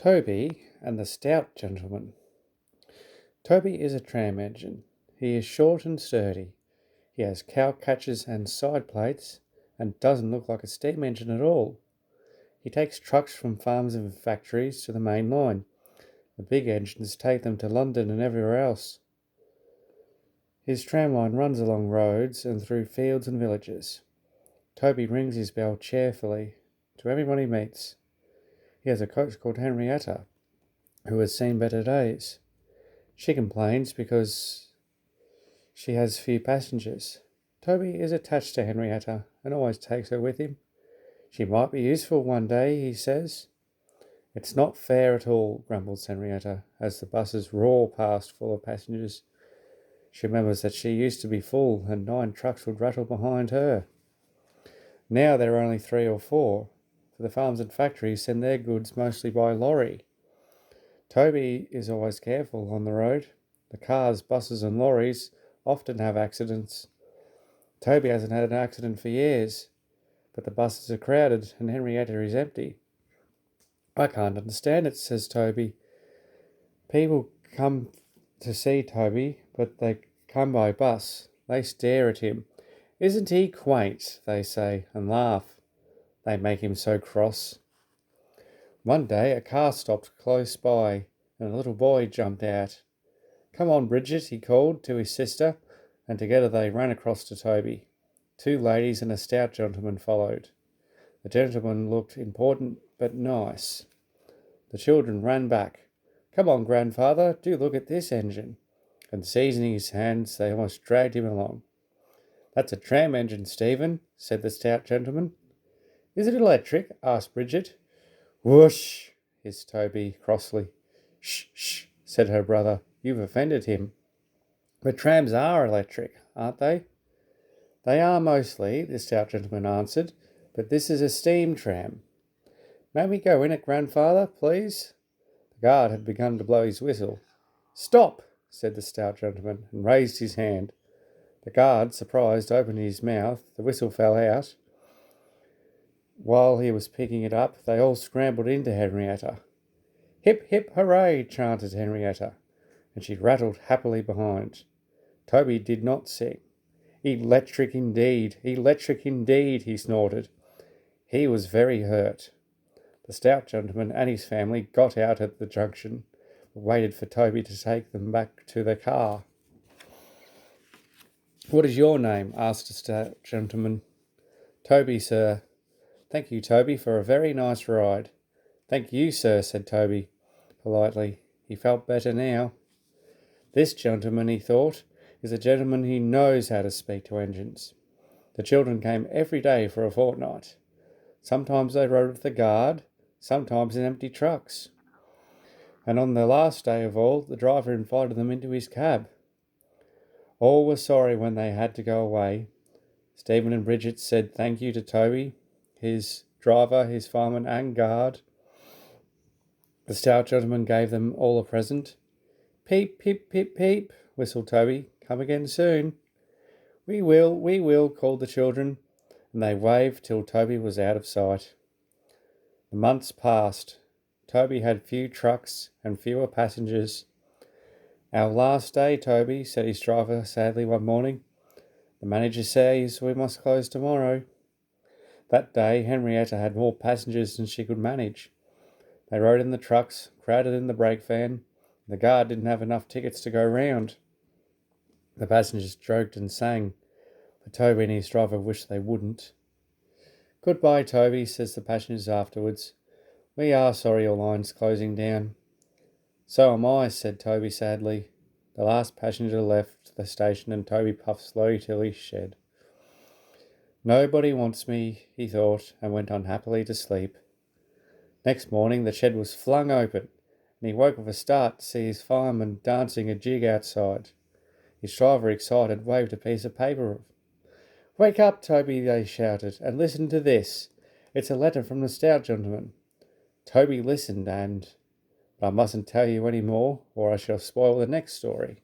Toby and the Stout Gentleman. Toby is a tram engine. He is short and sturdy. He has cow catchers and side plates and doesn't look like a steam engine at all. He takes trucks from farms and factories to the main line. The big engines take them to London and everywhere else. His tramline runs along roads and through fields and villages. Toby rings his bell cheerfully to everyone he meets. He has a coach called Henrietta, who has seen better days. She complains because she has few passengers. Toby is attached to Henrietta and always takes her with him. She might be useful one day, he says. It's not fair at all, grumbles Henrietta, as the buses roar past full of passengers. She remembers that she used to be full and 9 trucks would rattle behind her. Now there are only 3 or 4, for the farms and factories send their goods mostly by lorry. Toby is always careful on the road. The cars, buses and lorries often have accidents. Toby hasn't had an accident for years, but the buses are crowded and Henrietta is empty. I can't understand it, says Toby. People come to see Toby, but they come by bus. They stare at him. Isn't he quaint, they say, and laugh. They make him so cross. One day a car stopped close by and a little boy jumped out. Come on, Bridget, he called to his sister, and together they ran across to Toby. 2 ladies and a stout gentleman followed. The gentleman looked important but nice. The children ran back. Come on, grandfather, do look at this engine. And seizing his hands, they almost dragged him along. That's a tram engine, Stephen, said the stout gentleman. Is it electric? Asked Bridget. Whoosh, hissed Toby crossly. Shh, shh, said her brother. You've offended him. But trams are electric, aren't they? They are mostly, the stout gentleman answered, but this is a steam tram. May we go in it, grandfather, please? The guard had begun to blow his whistle. Stop, said the stout gentleman, and raised his hand. The guard, surprised, opened his mouth. The whistle fell out. While he was picking it up, they all scrambled into Henrietta. Hip, hip, hooray, chanted Henrietta, and she rattled happily behind. Toby did not sing. Electric indeed, he snorted. He was very hurt. The stout gentleman and his family got out at the junction, but waited for Toby to take them back to the car. What is your name? Asked the stout gentleman. Toby, sir. Thank you, Toby, for a very nice ride. Thank you, sir, said Toby politely. He felt better now. This gentleman, he thought, is a gentleman who knows how to speak to engines. The children came every day for a fortnight. Sometimes they rode with the guard, sometimes in empty trucks. And on the last day of all, the driver invited them into his cab. All were sorry when they had to go away. Stephen and Bridget said thank you to Toby, his driver, his fireman and guard. The stout gentleman gave them all a present. Peep, peep, peep, peep, whistled Toby. Come again soon. We will, called the children, and they waved till Toby was out of sight. The months passed. Toby had few trucks and fewer passengers. Our last day, Toby, said his driver sadly one morning. The manager says we must close tomorrow. That day, Henrietta had more passengers than she could manage. They rode in the trucks, crowded in the brake van. The guard didn't have enough tickets to go round. The passengers joked and sang, but Toby and his driver wished they wouldn't. Goodbye, Toby, says the passengers afterwards. We are sorry your line's closing down. So am I, said Toby sadly. The last passenger left the station and Toby puffed slowly till he shed. Nobody wants me, he thought, and went unhappily to sleep. Next morning the shed was flung open, and he woke with a start to see his fireman dancing a jig outside. His driver, excited, waved a piece of paper. Wake up, Toby, they shouted, and listen to this. It's a letter from the stout gentleman. Toby listened but I mustn't tell you any more, or I shall spoil the next story.